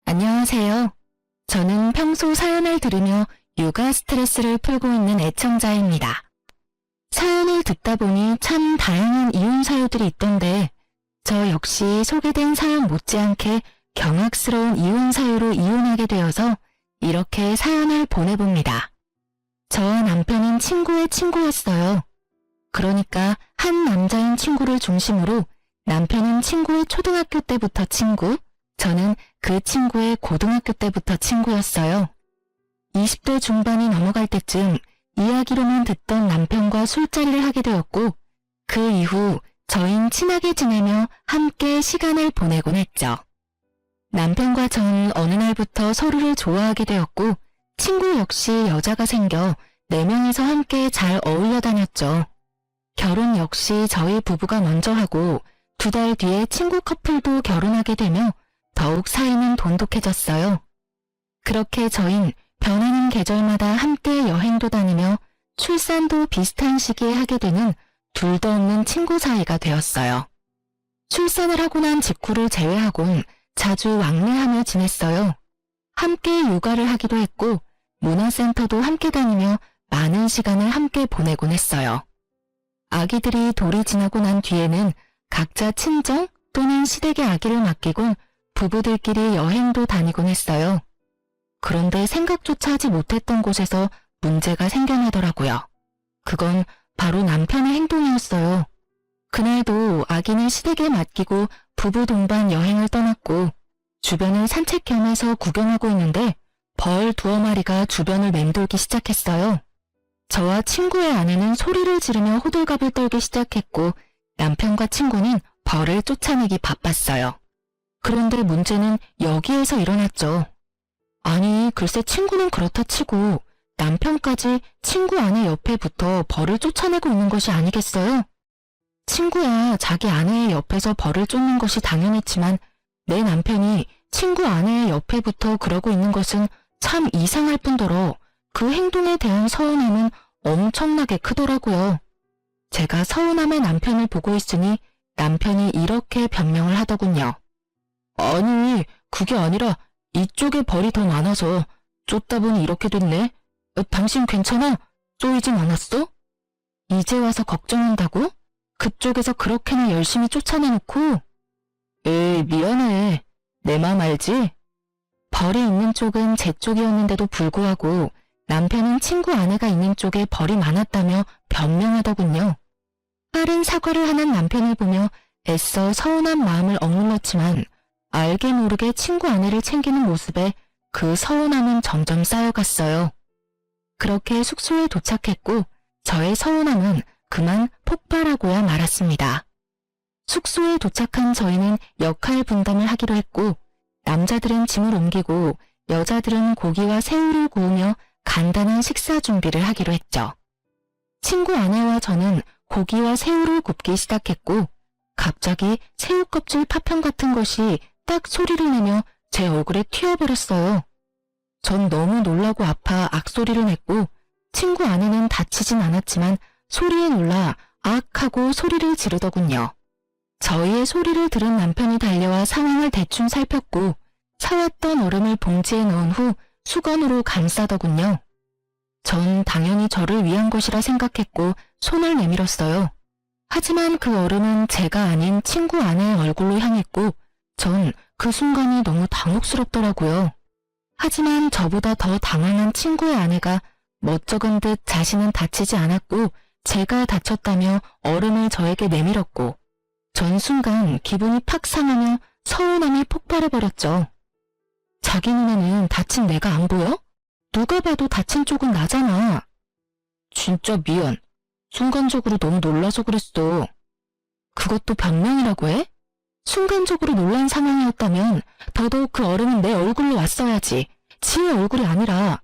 안녕하세요. 저는 평소 사연을 들으며 육아 스트레스를 풀고 있는 애청자입니다. 사연을 듣다 보니 참 다양한 이혼 사유들이 있던데 저 역시 소개된 사연 못지않게 경악스러운 이혼 사유로 이혼하게 되어서 이렇게 사연을 보내봅니다. 저와 남편은 친구의 친구였어요. 그러니까 한 남자인 친구를 중심으로 남편은 친구의 초등학교 때부터 친구, 저는 그 친구의 고등학교 때부터 친구였어요. 20대 중반이 넘어갈 때쯤 이야기로만 듣던 남편과 술자리를 하게 되었고 그 이후 저희는 친하게 지내며 함께 시간을 보내곤 했죠. 남편과 저는 어느 날부터 서로를 좋아하게 되었고 친구 역시 여자가 생겨 4명이서 함께 잘 어울려 다녔죠. 결혼 역시 저희 부부가 먼저 하고 2달 뒤에 친구 커플도 결혼하게 되며 더욱 사이는 돈독해졌어요. 그렇게 저흰 변하는 계절마다 함께 여행도 다니며 출산도 비슷한 시기에 하게 되는 둘도 없는 친구 사이가 되었어요. 출산을 하고 난 직후를 제외하곤 자주 왕래하며 지냈어요. 함께 육아를 하기도 했고 문화센터도 함께 다니며 많은 시간을 함께 보내곤 했어요. 아기들이 돌이 지나고 난 뒤에는 각자 친정 또는 시댁의 아기를 맡기곤 부부들끼리 여행도 다니곤 했어요. 그런데 생각조차 하지 못했던 곳에서 문제가 생겨나더라고요. 그건 바로 남편의 행동이었어요. 그날도 아기는 시댁에 맡기고 부부 동반 여행을 떠났고 주변을 산책 겸해서 구경하고 있는데 벌 2마리가 주변을 맴돌기 시작했어요. 저와 친구의 아내는 소리를 지르며 호들갑을 떨기 시작했고 남편과 친구는 벌을 쫓아내기 바빴어요. 그런데 문제는 여기에서 일어났죠. 아니, 글쎄 친구는 그렇다 치고 남편까지 친구 아내 옆에 붙어 벌을 쫓아내고 있는 것이 아니겠어요? 친구야 자기 아내의 옆에서 벌을 쫓는 것이 당연했지만 내 남편이 친구 아내의 옆에 붙어 그러고 있는 것은 참 이상할 뿐더러 그 행동에 대한 서운함은 엄청나게 크더라고요. 제가 서운함의 남편을 보고 있으니 남편이 이렇게 변명을 하더군요. 아니, 그게 아니라 이쪽에 벌이 더 많아서 쫓다 보니 이렇게 됐네. 당신 괜찮아? 쏘이진 않았어? 이제 와서 걱정한다고? 그쪽에서 그렇게나 열심히 쫓아내놓고? 에이, 미안해. 내 맘 알지? 벌이 있는 쪽은 제 쪽이었는데도 불구하고 남편은 친구 아내가 있는 쪽에 벌이 많았다며 변명하더군요. 빠른 사과를 하는 남편을 보며 애써 서운한 마음을 억눌렀지만 알게 모르게 친구 아내를 챙기는 모습에 그 서운함은 점점 쌓여갔어요. 그렇게 숙소에 도착했고 저의 서운함은 그만 폭발하고야 말았습니다. 숙소에 도착한 저희는 역할 분담을 하기로 했고 남자들은 짐을 옮기고 여자들은 고기와 새우를 구우며 간단한 식사 준비를 하기로 했죠. 친구 아내와 저는 고기와 새우를 굽기 시작했고 갑자기 새우 껍질 파편 같은 것이 딱 소리를 내며 제 얼굴에 튀어버렸어요. 전 너무 놀라고 아파 악소리를 냈고 친구 아내는 다치진 않았지만 소리에 놀라 악 하고 소리를 지르더군요. 저희의 소리를 들은 남편이 달려와 상황을 대충 살폈고 사왔던 얼음을 봉지에 넣은 후 수건으로 감싸더군요. 전 당연히 저를 위한 것이라 생각했고 손을 내밀었어요. 하지만 그 얼음은 제가 아닌 친구 아내의 얼굴로 향했고 전 그 순간이 너무 당혹스럽더라고요. 하지만 저보다 더 당황한 친구의 아내가 멋쩍은 듯 자신은 다치지 않았고 제가 다쳤다며 얼음을 저에게 내밀었고 전 순간 기분이 팍 상하며 서운함이 폭발해버렸죠. 자기 눈에는 다친 내가 안 보여? 누가 봐도 다친 쪽은 나잖아. 진짜 미안. 순간적으로 너무 놀라서 그랬어. 그것도 변명이라고 해? 순간적으로 놀란 상황이었다면 더더욱 그 얼음은 내 얼굴로 왔어야지. 지의 얼굴이 아니라.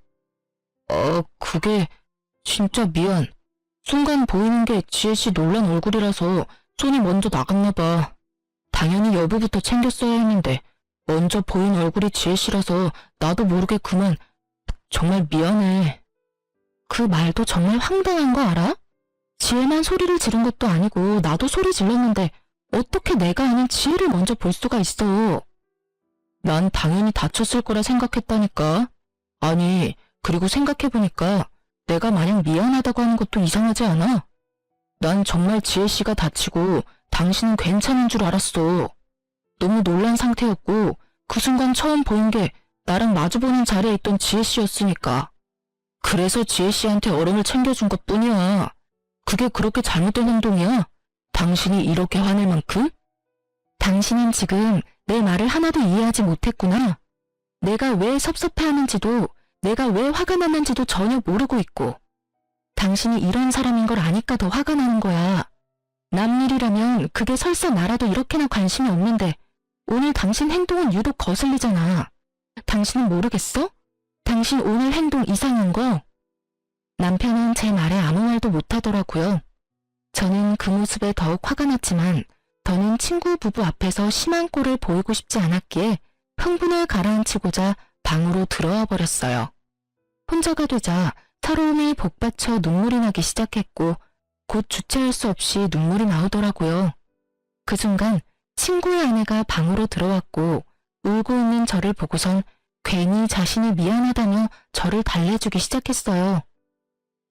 그게 진짜 미안. 순간 보이는 게 지혜씨 놀란 얼굴이라서 손이 먼저 나갔나 봐. 당연히 여보부터 챙겼어야 했는데 먼저 보인 얼굴이 지혜씨라서 나도 모르게 그만. 정말 미안해. 그 말도 정말 황당한 거 알아? 지혜만 소리를 지른 것도 아니고 나도 소리 질렀는데 어떻게 내가 아닌 지혜를 먼저 볼 수가 있어. 난 당연히 다쳤을 거라 생각했다니까. 아니, 그리고 생각해보니까 내가 마냥 미안하다고 하는 것도 이상하지 않아? 난 정말 지혜 씨가 다치고 당신은 괜찮은 줄 알았어. 너무 놀란 상태였고 그 순간 처음 보인 게 나랑 마주보는 자리에 있던 지혜 씨였으니까. 그래서 지혜 씨한테 얼음을 챙겨준 것뿐이야. 그게 그렇게 잘못된 행동이야? 당신이 이렇게 화낼 만큼? 당신은 지금 내 말을 하나도 이해하지 못했구나. 내가 왜 섭섭해하는지도 내가 왜 화가 났는지도 전혀 모르고 있고 당신이 이런 사람인 걸 아니까 더 화가 나는 거야. 남일이라면 그게 설사 나라도 이렇게나 관심이 없는데 오늘 당신 행동은 유독 거슬리잖아. 당신은 모르겠어? 당신 오늘 행동 이상한 거? 남편은 제 말에 아무 말도 못하더라고요. 저는 그 모습에 더욱 화가 났지만 더는 친구 부부 앞에서 심한 꼴을 보이고 싶지 않았기에 흥분을 가라앉히고자 방으로 들어와 버렸어요. 혼자가 되자 서러움이 복받쳐 눈물이 나기 시작했고 곧 주체할 수 없이 눈물이 나오더라고요. 그 순간 친구의 아내가 방으로 들어왔고 울고 있는 저를 보고선 괜히 자신이 미안하다며 저를 달래주기 시작했어요.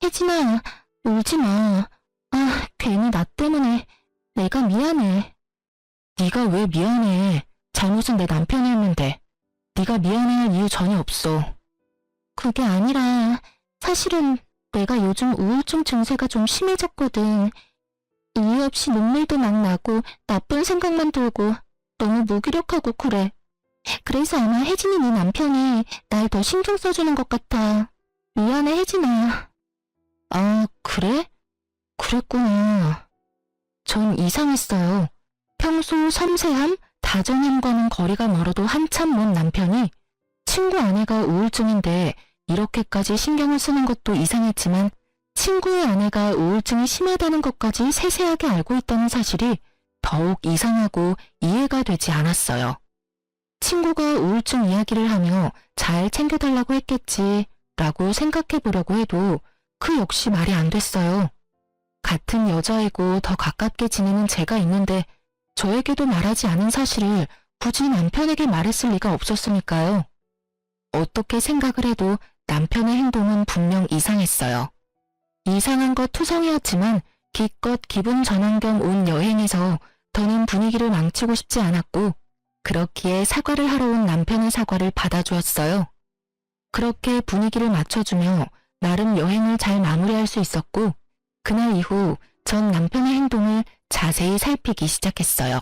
혜진아, 울지 마. 아, 괜히 나 때문에 내가 미안해. 네가 왜 미안해? 잘못은 내 남편이 했는데 네가 미안해할 이유 전혀 없어. 그게 아니라 사실은 내가 요즘 우울증 증세가 좀 심해졌거든. 이유 없이 눈물도 막 나고 나쁜 생각만 들고 너무 무기력하고 그래. 그래서 아마 혜진이 네 남편이 날 더 신경 써주는 것 같아. 미안해 혜진아. 아, 그래? 그랬구나. 전 이상했어요. 평소 섬세함, 다정함과는 거리가 멀어도 한참 먼 남편이 친구 아내가 우울증인데 이렇게까지 신경을 쓰는 것도 이상했지만 친구의 아내가 우울증이 심하다는 것까지 세세하게 알고 있다는 사실이 더욱 이상하고 이해가 되지 않았어요. 친구가 우울증 이야기를 하며 잘 챙겨달라고 했겠지 라고 생각해 보려고 해도 그 역시 말이 안 됐어요. 같은 여자이고 더 가깝게 지내는 제가 있는데 저에게도 말하지 않은 사실을 굳이 남편에게 말했을 리가 없었으니까요. 어떻게 생각을 해도 남편의 행동은 분명 이상했어요. 이상한 것 투성이었지만 기껏 기분 전환 겸 온 여행에서 더는 분위기를 망치고 싶지 않았고 그렇기에 사과를 하러 온 남편의 사과를 받아주었어요. 그렇게 분위기를 맞춰주며 나름 여행을 잘 마무리할 수 있었고 그날 이후 전 남편의 행동을 자세히 살피기 시작했어요.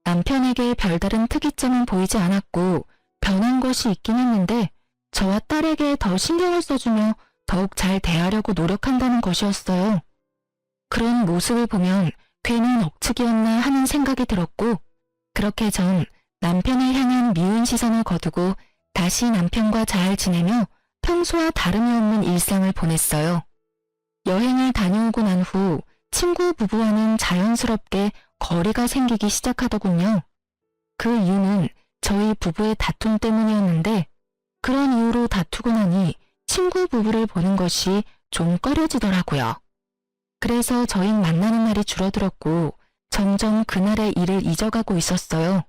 남편에게 별다른 특이점은 보이지 않았고 변한 것이 있긴 했는데 저와 딸에게 더 신경을 써주며 더욱 잘 대하려고 노력한다는 것이었어요. 그런 모습을 보면 괜한 억측이었나 하는 생각이 들었고 그렇게 전 남편을 향한 미운 시선을 거두고 다시 남편과 잘 지내며 평소와 다름이 없는 일상을 보냈어요. 여행을 다녀오고 난 후 친구 부부와는 자연스럽게 거리가 생기기 시작하더군요. 그 이유는 저희 부부의 다툼 때문이었는데 그런 이유로 다투고 나니 친구 부부를 보는 것이 좀 꺼려지더라고요. 그래서 저희 만나는 날이 줄어들었고 점점 그날의 일을 잊어가고 있었어요.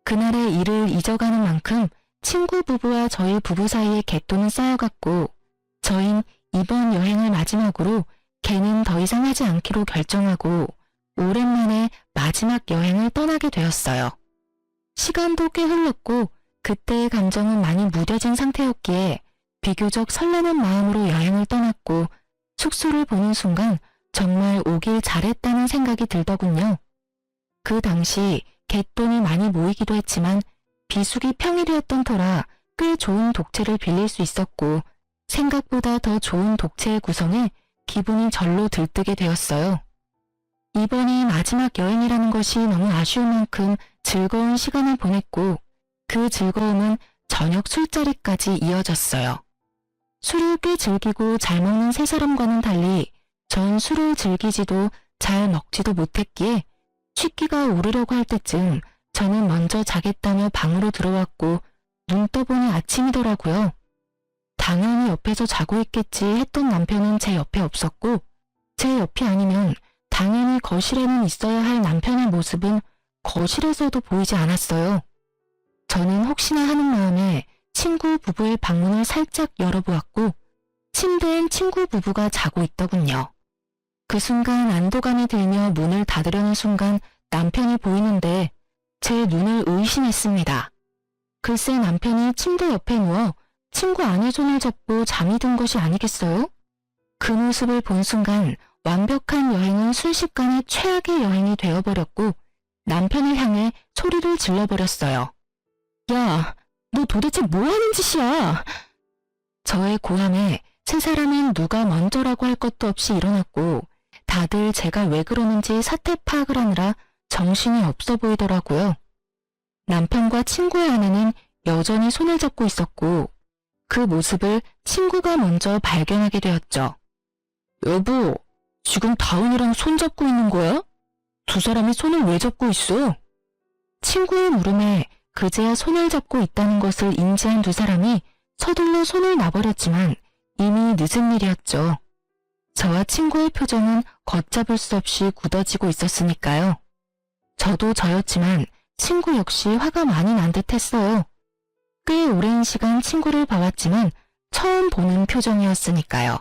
그날의 일을 잊어가는 만큼 친구 부부와 저희 부부 사이의 갯돈은 쌓여갔고 저흰 이번 여행을 마지막으로 걔는 더 이상 하지 않기로 결정하고 오랜만에 마지막 여행을 떠나게 되었어요. 시간도 꽤 흘렀고 그때의 감정은 많이 무뎌진 상태였기에 비교적 설레는 마음으로 여행을 떠났고 숙소를 보는 순간 정말 오길 잘했다는 생각이 들더군요. 그 당시 갯돈이 많이 모이기도 했지만 비수기 평일이었던 터라 꽤 좋은 독채를 빌릴 수 있었고 생각보다 더 좋은 독채의 구성에 기분이 절로 들뜨게 되었어요. 이번이 마지막 여행이라는 것이 너무 아쉬울 만큼 즐거운 시간을 보냈고 그 즐거움은 저녁 술자리까지 이어졌어요. 술을 꽤 즐기고 잘 먹는 세 사람과는 달리 전 술을 즐기지도 잘 먹지도 못했기에 취기가 오르려고 할 때쯤 저는 먼저 자겠다며 방으로 들어왔고 눈 떠보니 아침이더라고요. 당연히 옆에서 자고 있겠지 했던 남편은 제 옆에 없었고 제 옆이 아니면 당연히 거실에는 있어야 할 남편의 모습은 거실에서도 보이지 않았어요. 저는 혹시나 하는 마음에 친구 부부의 방문을 살짝 열어보았고 침대엔 친구 부부가 자고 있더군요. 그 순간 안도감이 들며 문을 닫으려는 순간 남편이 보이는데 제 눈을 의심했습니다. 글쎄 남편이 침대 옆에 누워 친구 아내 손을 잡고 잠이 든 것이 아니겠어요? 그 모습을 본 순간 완벽한 여행은 순식간에 최악의 여행이 되어버렸고 남편을 향해 소리를 질러버렸어요. 야, 너 도대체 뭐 하는 짓이야? 저의 고함에 세 사람은 누가 먼저라고 할 것도 없이 일어났고 다들 제가 왜 그러는지 사태 파악을 하느라 정신이 없어 보이더라고요. 남편과 친구의 아내는 여전히 손을 잡고 있었고 그 모습을 친구가 먼저 발견하게 되었죠. 여보, 지금 다은이랑 손 잡고 있는 거야? 두 사람이 손을 왜 잡고 있어? 친구의 물음에 그제야 손을 잡고 있다는 것을 인지한 두 사람이 서둘러 손을 놔버렸지만 이미 늦은 일이었죠. 저와 친구의 표정은 걷잡을 수 없이 굳어지고 있었으니까요. 저도 저였지만 친구 역시 화가 많이 난 듯 했어요. 꽤 오랜 시간 친구를 봐왔지만 처음 보는 표정이었으니까요.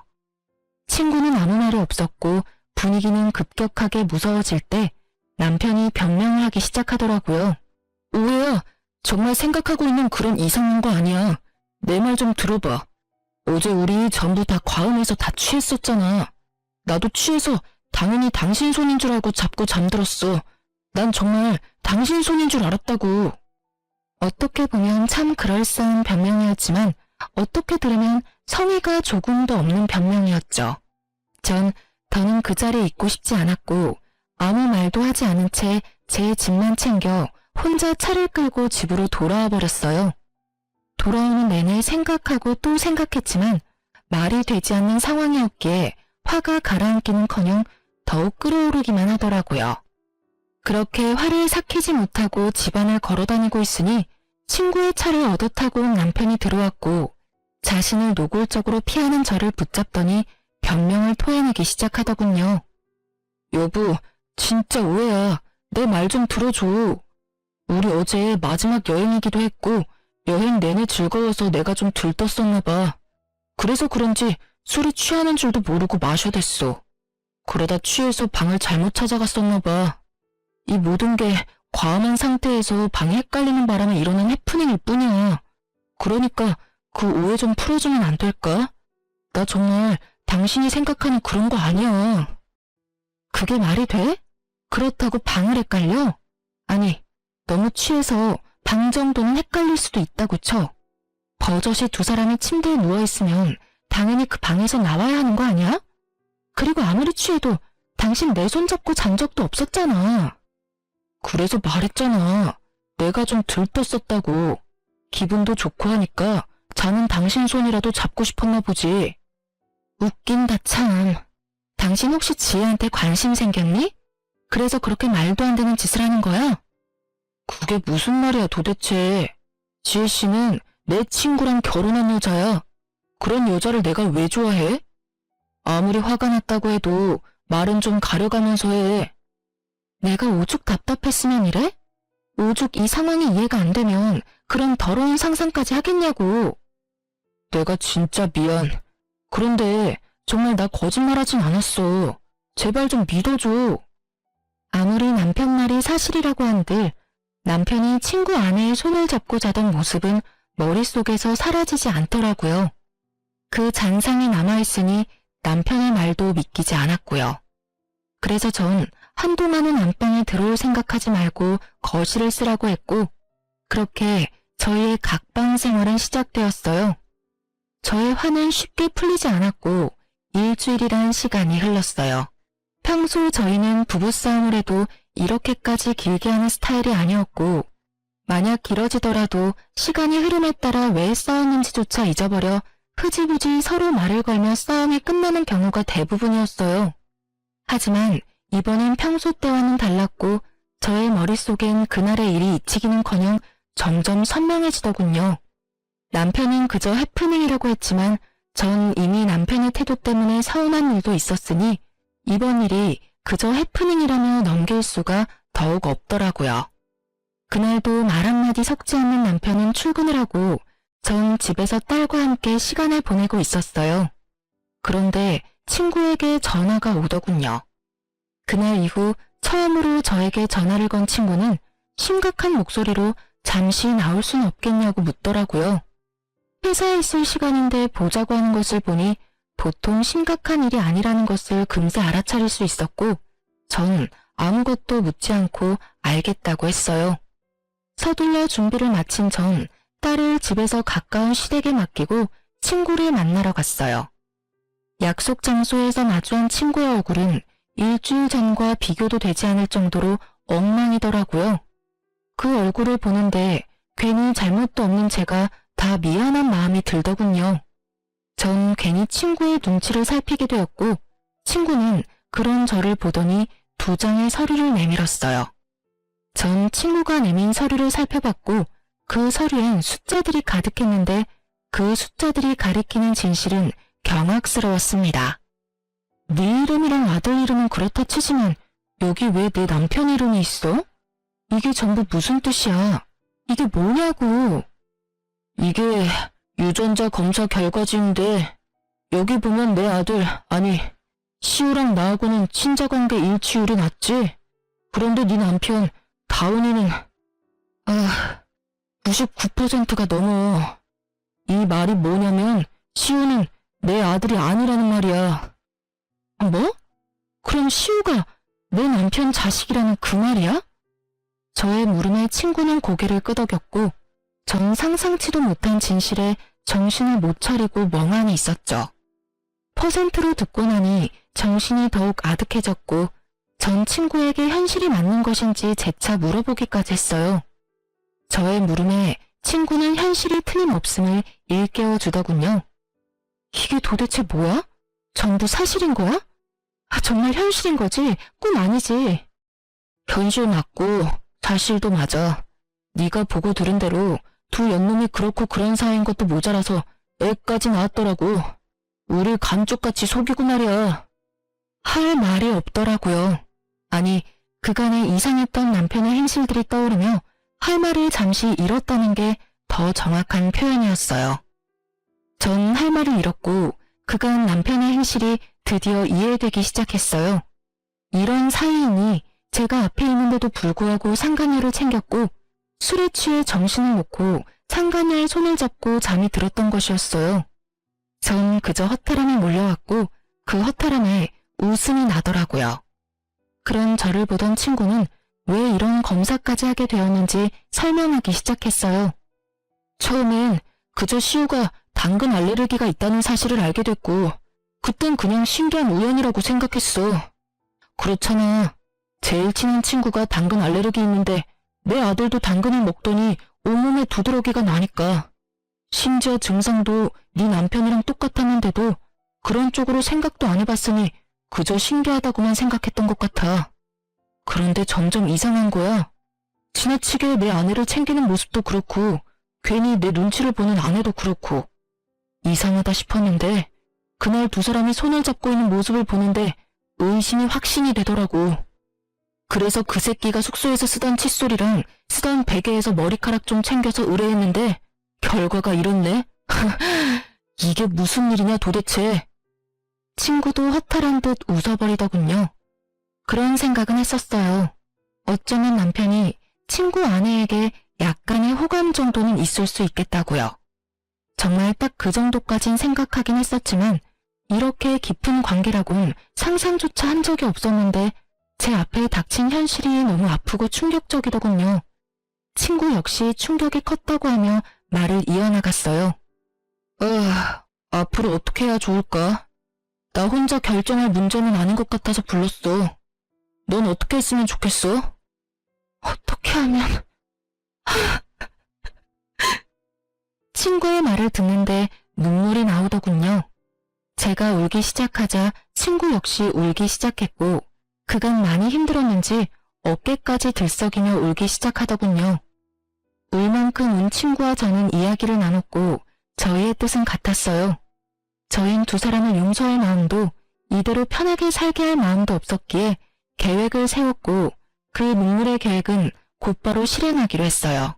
친구는 아무 말이 없었고 분위기는 급격하게 무서워질 때 남편이 변명을 하기 시작하더라고요. 오해야, 정말 생각하고 있는 그런 이상한 거 아니야. 내 말 좀 들어봐. 어제 우리 전부 다 과음해서 다 취했었잖아. 나도 취해서 당연히 당신 손인 줄 알고 잡고 잠들었어. 난 정말 당신 손인 줄 알았다고. 어떻게 보면 참 그럴싸한 변명이었지만 어떻게 들으면 성의가 조금도 없는 변명이었죠. 전 더는 그 자리에 있고 싶지 않았고 아무 말도 하지 않은 채 제 짐만 챙겨 혼자 차를 끌고 집으로 돌아와 버렸어요. 돌아오는 내내 생각하고 또 생각했지만 말이 되지 않는 상황이었기에 화가 가라앉기는커녕 더욱 끓어오르기만 하더라고요. 그렇게 화를 삭히지 못하고 집안을 걸어다니고 있으니 친구의 차를 얻어 타고 온 남편이 들어왔고 자신을 노골적으로 피하는 저를 붙잡더니 변명을 토해내기 시작하더군요. 여보, 진짜 오해야. 내 말 좀 들어줘. 우리 어제 마지막 여행이기도 했고 여행 내내 즐거워서 내가 좀 들떴었나 봐. 그래서 그런지 술이 취하는 줄도 모르고 마셔댔어. 그러다 취해서 방을 잘못 찾아갔었나 봐. 이 모든 게 과음한 상태에서 방이 헷갈리는 바람에 일어난 해프닝일 뿐이야. 그러니까 그 오해 좀 풀어주면 안 될까? 나 정말 당신이 생각하는 그런 거 아니야. 그게 말이 돼? 그렇다고 방을 헷갈려? 아니, 너무 취해서 방 정도는 헷갈릴 수도 있다고 쳐. 버젓이 두 사람이 침대에 누워있으면 당연히 그 방에서 나와야 하는 거 아니야? 그리고 아무리 취해도 당신 내 손 잡고 잔 적도 없었잖아. 그래서 말했잖아. 내가 좀 들떴었다고. 기분도 좋고 하니까 자는 당신 손이라도 잡고 싶었나 보지. 웃긴다 참. 당신 혹시 지혜한테 관심 생겼니? 그래서 그렇게 말도 안 되는 짓을 하는 거야? 그게 무슨 말이야 도대체. 지혜 씨는 내 친구랑 결혼한 여자야. 그런 여자를 내가 왜 좋아해? 아무리 화가 났다고 해도 말은 좀 가려가면서 해. 내가 오죽 답답했으면 이래? 오죽 이 상황이 이해가 안 되면 그런 더러운 상상까지 하겠냐고. 내가 진짜 미안. 그런데 정말 나 거짓말하진 않았어. 제발 좀 믿어줘. 아무리 남편 말이 사실이라고 한들 남편이 친구 아내의 손을 잡고 자던 모습은 머릿속에서 사라지지 않더라고요. 그 잔상이 남아있으니 남편의 말도 믿기지 않았고요. 그래서 전 한동안은 안방에 들어올 생각하지 말고 거실을 쓰라고 했고 그렇게 저희의 각방 생활은 시작되었어요. 저의 화는 쉽게 풀리지 않았고 일주일이란 시간이 흘렀어요. 평소 저희는 부부싸움을 해도 이렇게까지 길게 하는 스타일이 아니었고 만약 길어지더라도 시간이 흐름에 따라 왜 싸웠는지조차 잊어버려 흐지부지 서로 말을 걸며 싸움이 끝나는 경우가 대부분이었어요. 하지만 이번엔 평소 때와는 달랐고 저의 머릿속엔 그날의 일이 잊히기는커녕 점점 선명해지더군요. 남편은 그저 해프닝이라고 했지만 전 이미 남편의 태도 때문에 서운한 일도 있었으니 이번 일이 그저 해프닝이라며 넘길 수가 더욱 없더라고요. 그날도 말 한마디 섞지 않는 남편은 출근을 하고 전 집에서 딸과 함께 시간을 보내고 있었어요. 그런데 친구에게 전화가 오더군요. 그날 이후 처음으로 저에게 전화를 건 친구는 심각한 목소리로 잠시 나올 순 없겠냐고 묻더라고요. 회사에 있을 시간인데 보자고 하는 것을 보니 보통 심각한 일이 아니라는 것을 금세 알아차릴 수 있었고 전 아무것도 묻지 않고 알겠다고 했어요. 서둘러 준비를 마친 전 딸을 집에서 가까운 시댁에 맡기고 친구를 만나러 갔어요. 약속 장소에서 마주한 친구의 얼굴은 일주일 전과 비교도 되지 않을 정도로 엉망이더라고요. 그 얼굴을 보는데 괜히 잘못도 없는 제가 다 미안한 마음이 들더군요. 전 괜히 친구의 눈치를 살피게 되었고 친구는 그런 저를 보더니 2장의 서류를 내밀었어요. 전 친구가 내민 서류를 살펴봤고 그 서류엔 숫자들이 가득했는데 그 숫자들이 가리키는 진실은 경악스러웠습니다. 네 이름이랑 아들 이름은 그렇다 치지만 여기 왜 내 남편 이름이 있어? 이게 전부 무슨 뜻이야? 이게 뭐냐고. 이게 유전자 검사 결과지인데 여기 보면 내 아들, 아니 시우랑 나하고는 친자관계 일치율이 낮지? 그런데 네 남편 다운이는 99%가 넘어. 이 말이 뭐냐면 시우는 내 아들이 아니라는 말이야. 뭐? 그럼 시우가 내 남편 자식이라는 그 말이야? 저의 물음에 친구는 고개를 끄덕였고 전 상상치도 못한 진실에 정신을 못 차리고 멍하니 있었죠. 퍼센트로 듣고 나니 정신이 더욱 아득해졌고 전 친구에게 현실이 맞는 것인지 재차 물어보기까지 했어요. 저의 물음에 친구는 현실이 틀림없음을 일깨워 주더군요. 이게 도대체 뭐야? 전부 사실인 거야? 정말 현실인 거지? 꿈 아니지? 현실 맞고 사실도 맞아. 네가 보고 들은 대로 두 연놈이 그렇고 그런 사이인 것도 모자라서 애까지 낳았더라고. 우릴 감쪽같이 속이고 말이야. 할 말이 없더라고요. 아니, 그간의 이상했던 남편의 행실들이 떠오르며 할 말을 잠시 잃었다는 게 더 정확한 표현이었어요. 전 할 말을 잃었고 그간 남편의 행실이 드디어 이해되기 시작했어요. 이런 사이이니 제가 앞에 있는데도 불구하고 상간녀를 챙겼고 술에 취해 정신을 놓고 상간녀의 손을 잡고 잠이 들었던 것이었어요. 전 그저 허탈함이 몰려왔고 그 허탈함에 웃음이 나더라고요. 그런 저를 보던 친구는 왜 이런 검사까지 하게 되었는지 설명하기 시작했어요. 처음엔 그저 시우가 당근 알레르기가 있다는 사실을 알게 됐고 그땐 그냥 신기한 우연이라고 생각했어. 그렇잖아. 제일 친한 친구가 당근 알레르기 있는데 내 아들도 당근을 먹더니 온몸에 두드러기가 나니까. 심지어 증상도 네 남편이랑 똑같았는데도 그런 쪽으로 생각도 안 해봤으니 그저 신기하다고만 생각했던 것 같아. 그런데 점점 이상한 거야. 지나치게 내 아내를 챙기는 모습도 그렇고 괜히 내 눈치를 보는 아내도 그렇고 이상하다 싶었는데 그날 두 사람이 손을 잡고 있는 모습을 보는데 의심이 확신이 되더라고. 그래서 그 새끼가 숙소에서 쓰던 칫솔이랑 쓰던 베개에서 머리카락 좀 챙겨서 의뢰했는데 결과가 이렇네? 이게 무슨 일이냐 도대체. 친구도 허탈한 듯 웃어버리더군요. 그런 생각은 했었어요. 어쩌면 남편이 친구 아내에게 약간의 호감 정도는 있을 수 있겠다고요. 정말 딱 그 정도까진 생각하긴 했었지만 이렇게 깊은 관계라곤 상상조차 한 적이 없었는데 제 앞에 닥친 현실이 너무 아프고 충격적이더군요. 친구 역시 충격이 컸다고 하며 말을 이어나갔어요. 앞으로 어떻게 해야 좋을까? 나 혼자 결정할 문제는 아닌 것 같아서 불렀어. 넌 어떻게 했으면 좋겠어? 어떻게 하면... 친구의 말을 듣는데 눈물이 나오더군요. 제가 울기 시작하자 친구 역시 울기 시작했고 그간 많이 힘들었는지 어깨까지 들썩이며 울기 시작하더군요. 울 만큼 운 친구와 저는 이야기를 나눴고 저희의 뜻은 같았어요. 저흰 두 사람을 용서할 마음도 이대로 편하게 살게 할 마음도 없었기에 계획을 세웠고 그 눈물의 계획은 곧바로 실행하기로 했어요.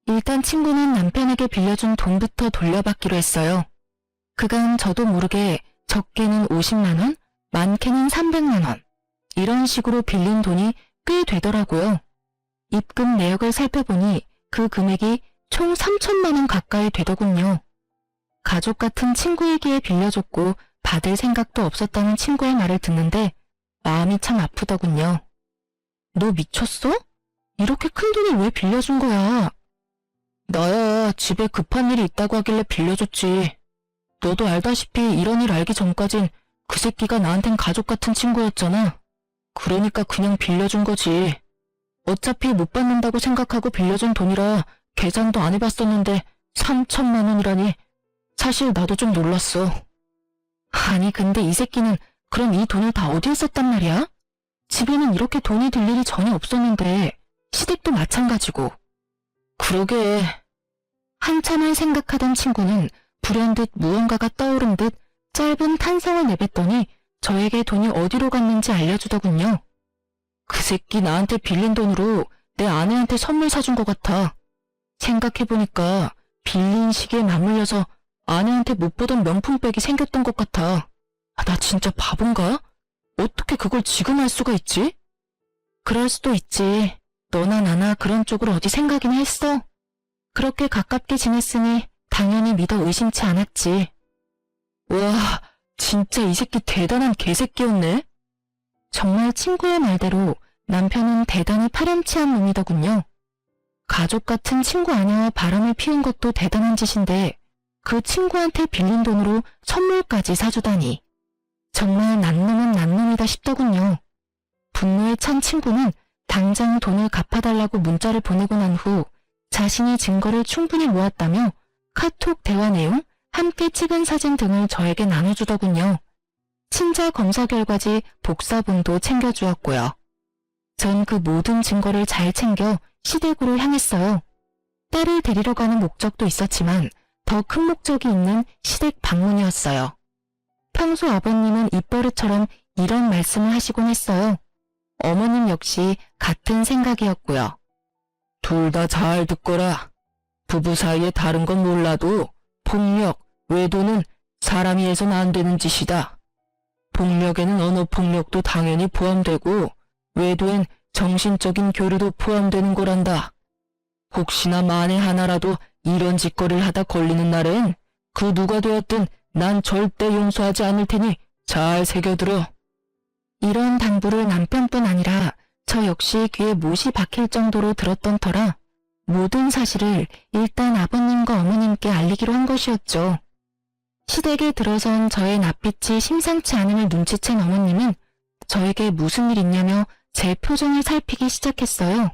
일단 친구는 남편에게 빌려준 돈부터 돌려받기로 했어요. 그간 저도 모르게 적게는 50만 원, 많게는 300만 원, 이런 식으로 빌린 돈이 꽤 되더라고요. 입금 내역을 살펴보니 그 금액이 총 3천만 원 가까이 되더군요. 가족 같은 친구에게 빌려줬고 받을 생각도 없었다는 친구의 말을 듣는데 마음이 참 아프더군요. 너 미쳤어? 이렇게 큰 돈을 왜 빌려준 거야? 나야 집에 급한 일이 있다고 하길래 빌려줬지. 너도 알다시피 이런 일 알기 전까진 그 새끼가 나한텐 가족 같은 친구였잖아. 그러니까 그냥 빌려준 거지. 어차피 못 받는다고 생각하고 빌려준 돈이라 계산도 안 해봤었는데 3천만 원이라니. 사실 나도 좀 놀랐어. 아니 근데 이 새끼는 그럼 이 돈을 다 어디에 썼단 말이야? 집에는 이렇게 돈이 들 일이 전혀 없었는데 시댁도 마찬가지고. 그러게. 한참을 생각하던 친구는 불현듯 무언가가 떠오른 듯 짧은 탄성을 내뱉더니 저에게 돈이 어디로 갔는지 알려주더군요. 그 새끼 나한테 빌린 돈으로 내 아내한테 선물 사준 것 같아. 생각해보니까 빌린 시기에 맞물려서 아내한테 못 보던 명품백이 생겼던 것 같아. 나 진짜 바본가? 어떻게 그걸 지금 알 수가 있지? 그럴 수도 있지. 너나 나나 그런 쪽으로 어디 생각이나 했어? 그렇게 가깝게 지냈으니 당연히 믿어 의심치 않았지. 와, 진짜 이 새끼 대단한 개새끼였네. 정말 친구의 말대로 남편은 대단히 파렴치한 놈이더군요. 가족 같은 친구 아내와 바람을 피운 것도 대단한 짓인데 그 친구한테 빌린 돈으로 선물까지 사주다니. 정말 난놈은 난놈이다 싶더군요. 분노에 찬 친구는 당장 돈을 갚아달라고 문자를 보내고 난 후 자신이 증거를 충분히 모았다며 카톡 대화 내용, 함께 찍은 사진 등을 저에게 나눠주더군요. 친자 검사 결과지 복사본도 챙겨주었고요. 전 그 모든 증거를 잘 챙겨 시댁으로 향했어요. 딸을 데리러 가는 목적도 있었지만 더 큰 목적이 있는 시댁 방문이었어요. 평소 아버님은 입버릇처럼 이런 말씀을 하시곤 했어요. 어머님 역시 같은 생각이었고요. 둘 다 잘 듣거라. 부부 사이에 다른 건 몰라도 폭력, 외도는 사람이 해선 안 되는 짓이다. 폭력에는 언어폭력도 당연히 포함되고 외도엔 정신적인 교류도 포함되는 거란다. 혹시나 만에 하나라도 이런 짓거리를 하다 걸리는 날엔 그 누가 되었든 난 절대 용서하지 않을 테니 잘 새겨들어. 이런 당부를 남편뿐 아니라 저 역시 귀에 못이 박힐 정도로 들었던 터라 모든 사실을 일단 아버님과 어머님께 알리기로 한 것이었죠. 시댁에 들어선 저의 낯빛이 심상치 않음을 눈치챈 어머님은 저에게 무슨 일 있냐며 제 표정을 살피기 시작했어요.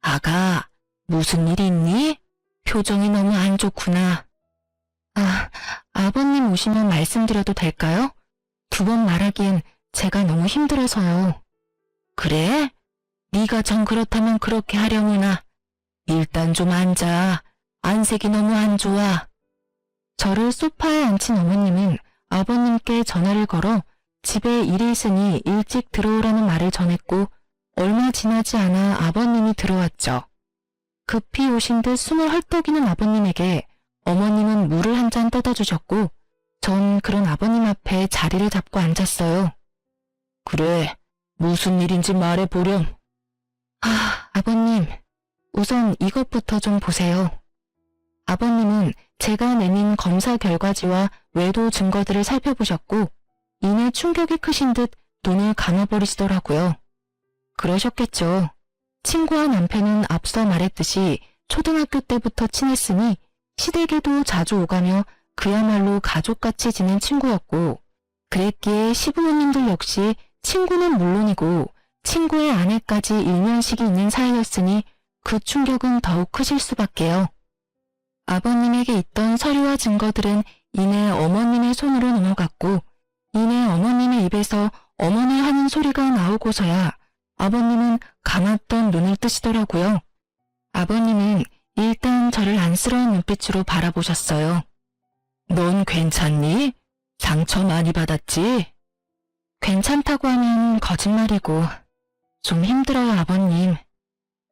아가, 무슨 일이 있니? 표정이 너무 안 좋구나. 아버님 오시면 말씀드려도 될까요? 2번 말하기엔 제가 너무 힘들어서요. 그래? 네가 정 그렇다면 그렇게 하려무나. 일단 좀 앉아. 안색이 너무 안 좋아. 저를 소파에 앉힌 어머님은 아버님께 전화를 걸어 집에 일이 있으니 일찍 들어오라는 말을 전했고 얼마 지나지 않아 아버님이 들어왔죠. 급히 오신 듯 숨을 헐떡이는 아버님에게 어머님은 물을 한 잔 떠다 주셨고 전 그런 아버님 앞에 자리를 잡고 앉았어요. 그래, 무슨 일인지 말해보렴. 아버님, 우선 이것부터 좀 보세요. 아버님은 제가 내민 검사 결과지와 외도 증거들을 살펴보셨고 이내 충격이 크신 듯 눈을 감아버리시더라고요. 그러셨겠죠. 친구와 남편은 앞서 말했듯이 초등학교 때부터 친했으니 시댁에도 자주 오가며 그야말로 가족같이 지낸 친구였고 그랬기에 시부모님들 역시 친구는 물론이고 친구의 아내까지 일면식이 있는 사이였으니 그 충격은 더욱 크실 수밖에요. 아버님에게 있던 서류와 증거들은 이내 어머님의 손으로 넘어갔고 이내 어머님의 입에서 어머니 하는 소리가 나오고서야 아버님은 감았던 눈을 뜨시더라고요. 아버님은 일단 저를 안쓰러운 눈빛으로 바라보셨어요. 넌 괜찮니? 상처 많이 받았지? 괜찮다고 하면 거짓말이고 좀 힘들어요, 아버님.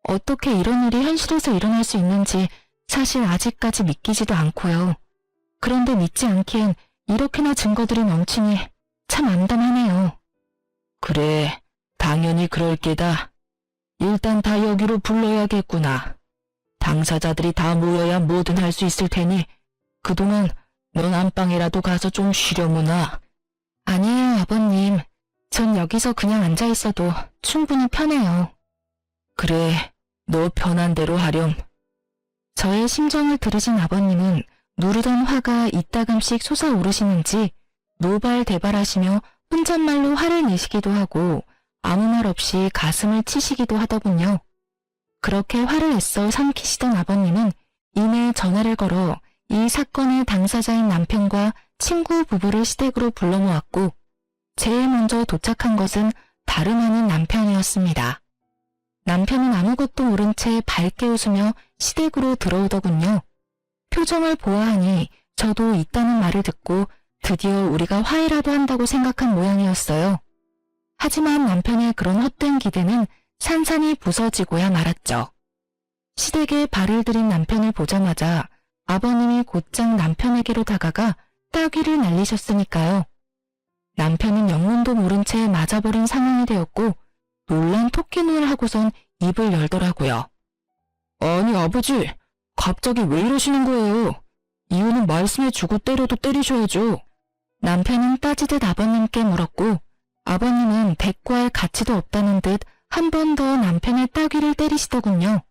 어떻게 이런 일이 현실에서 일어날 수 있는지 사실 아직까지 믿기지도 않고요. 그런데 믿지 않기엔 이렇게나 증거들이 넘치니 참 암담하네요. 그래, 당연히 그럴 게다. 일단 다 여기로 불러야겠구나. 당사자들이 다 모여야 뭐든 할 수 있을 테니 그동안 넌 안방에라도 가서 좀 쉬려무나. 아니에요, 아버님. 전 여기서 그냥 앉아 있어도 충분히 편해요. 그래, 너 편한 대로 하렴. 저의 심정을 들으신 아버님은 누르던 화가 이따금씩 솟아오르시는지 노발대발하시며 혼잣말로 화를 내시기도 하고 아무 말 없이 가슴을 치시기도 하더군요. 그렇게 화를 애써 삼키시던 아버님은 이내 전화를 걸어 이 사건의 당사자인 남편과 친구 부부를 시댁으로 불러 모았고 제일 먼저 도착한 것은 다름 아닌 남편이었습니다. 남편은 아무것도 모른 채 밝게 웃으며 시댁으로 들어오더군요. 표정을 보아하니 저도 있다는 말을 듣고 드디어 우리가 화해라도 한다고 생각한 모양이었어요. 하지만 남편의 그런 헛된 기대는 산산이 부서지고야 말았죠. 시댁에 발을 들인 남편을 보자마자 아버님이 곧장 남편에게로 다가가 따귀를 날리셨으니까요. 남편은 영문도 모른 채 맞아버린 상황이 되었고 놀란 토끼눈을 하고선 입을 열더라고요. 아니 아버지, 갑자기 왜 이러시는 거예요? 이유는 말씀해주고 때려도 때리셔야죠. 남편은 따지듯 아버님께 물었고 아버님은 대꾸할 가치도 없다는 듯 한 번 더 남편의 따귀를 때리시더군요.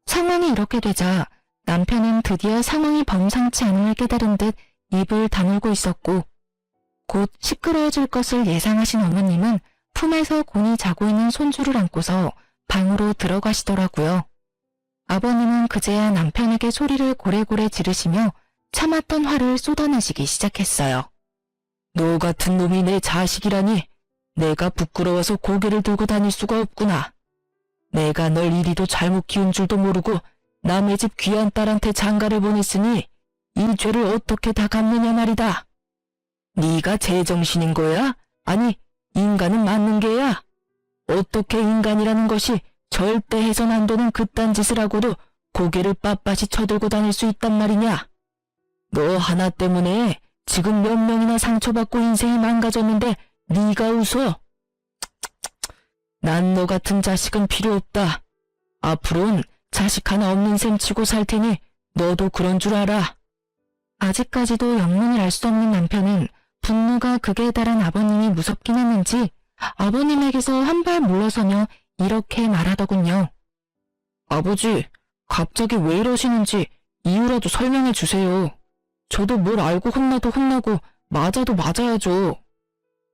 상황이 이렇게 되자 남편은 드디어 상황이 범상치 않음을 깨달은 듯 입을 다물고 있었고 곧 시끄러워질 것을 예상하신 어머님은 품에서 곤히 자고 있는 손주를 안고서 방으로 들어가시더라고요. 아버님은 그제야 남편에게 소리를 고래고래 지르시며 참았던 화를 쏟아내시기 시작했어요. 너 같은 놈이 내 자식이라니 내가 부끄러워서 고개를 들고 다닐 수가 없구나. 내가 널 이리도 잘못 키운 줄도 모르고 남의 집 귀한 딸한테 장가를 보냈으니 이 죄를 어떻게 다 갚느냐 말이다. 네가 제정신인 거야? 아니 인간은 맞는 게야? 어떻게 인간이라는 것이 절대 해선 안 되는 그딴 짓을 하고도 고개를 빳빳이 쳐들고 다닐 수 있단 말이냐? 너 하나 때문에 지금 몇 명이나 상처받고 인생이 망가졌는데 네가 웃어? 난 너 같은 자식은 필요 없다. 앞으론 자식 하나 없는 셈 치고 살 테니 너도 그런 줄 알아. 아직까지도 영문을 알 수 없는 남편은 분노가 극에 달한 아버님이 무섭긴 했는지 아버님에게서 한 발 물러서며 이렇게 말하더군요. 아버지, 갑자기 왜 이러시는지 이유라도 설명해 주세요. 저도 뭘 알고 혼나도 혼나고 맞아도 맞아야죠.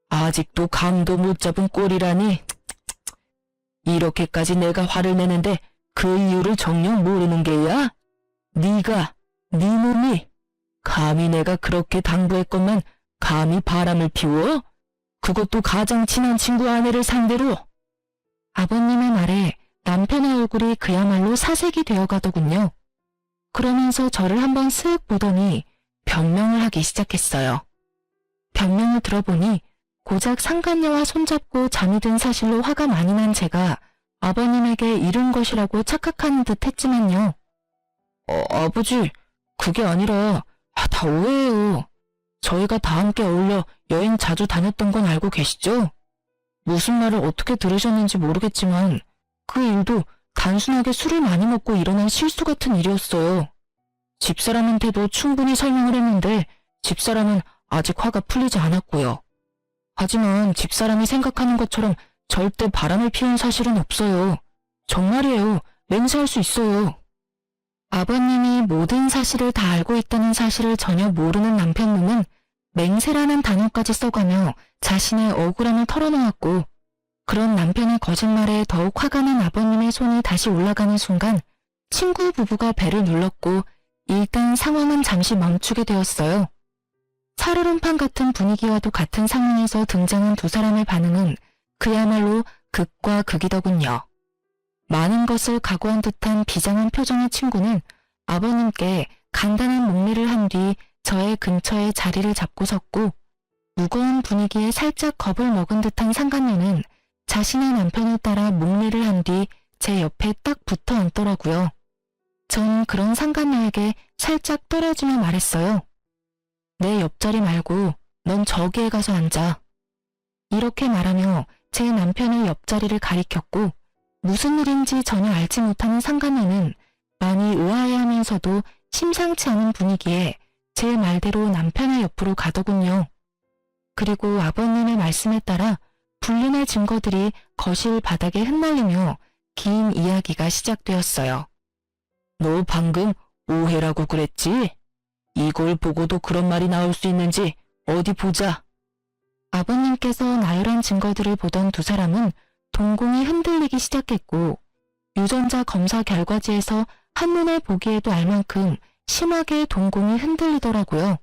아직도 감도 못 잡은 꼴이라니. 이렇게까지 내가 화를 내는데 그 이유를 정녕 모르는 게야? 네가, 네 놈이 감히 내가 그렇게 당부했건만 감히 바람을 피워? 그것도 가장 친한 친구 아내를 상대로? 아버님의 말에 남편의 얼굴이 그야말로 사색이 되어가더군요. 그러면서 저를 한번 쓱 보더니 변명을 하기 시작했어요. 변명을 들어보니 고작 상간녀와 손잡고 잠이 든 사실로 화가 많이 난 제가 아버님에게 이른 것이라고 착각하는 듯 했지만요. 아버지, 그게 아니라 다 오해예요. 저희가 다 함께 어울려 여행 자주 다녔던 건 알고 계시죠? 무슨 말을 어떻게 들으셨는지 모르겠지만 그 일도 단순하게 술을 많이 먹고 일어난 실수 같은 일이었어요. 집사람한테도 충분히 설명을 했는데 집사람은 아직 화가 풀리지 않았고요. 하지만 집사람이 생각하는 것처럼 절대 바람을 피운 사실은 없어요. 정말이에요. 맹세할 수 있어요. 아버님이 모든 사실을 다 알고 있다는 사실을 전혀 모르는 남편 놈은 맹세라는 단어까지 써가며 자신의 억울함을 털어놓았고 그런 남편의 거짓말에 더욱 화가 난 아버님의 손이 다시 올라가는 순간 친구 부부가 배를 눌렀고 일단 상황은 잠시 멈추게 되었어요. 살얼음판 같은 분위기와도 같은 상황에서 등장한 두 사람의 반응은 그야말로 극과 극이더군요. 많은 것을 각오한 듯한 비장한 표정의 친구는 아버님께 간단한 목례를 한 뒤 저의 근처에 자리를 잡고 섰고 무거운 분위기에 살짝 겁을 먹은 듯한 상간녀는 자신의 남편을 따라 목례를 한 뒤 제 옆에 딱 붙어 앉더라고요. 전 그런 상간녀에게 살짝 떨어지며 말했어요. 내 옆자리 말고 넌 저기에 가서 앉아. 이렇게 말하며 제 남편의 옆자리를 가리켰고 무슨 일인지 전혀 알지 못하는 상간녀는 많이 의아해하면서도 심상치 않은 분위기에 제 말대로 남편의 옆으로 가더군요. 그리고 아버님의 말씀에 따라 불륜의 증거들이 거실 바닥에 흩날리며 긴 이야기가 시작되었어요. 너 방금 오해라고 그랬지? 이걸 보고도 그런 말이 나올 수 있는지 어디 보자. 아버님께서 나열한 증거들을 보던 두 사람은 동공이 흔들리기 시작했고 유전자 검사 결과지에서 한눈에 보기에도 알 만큼 심하게 동공이 흔들리더라고요.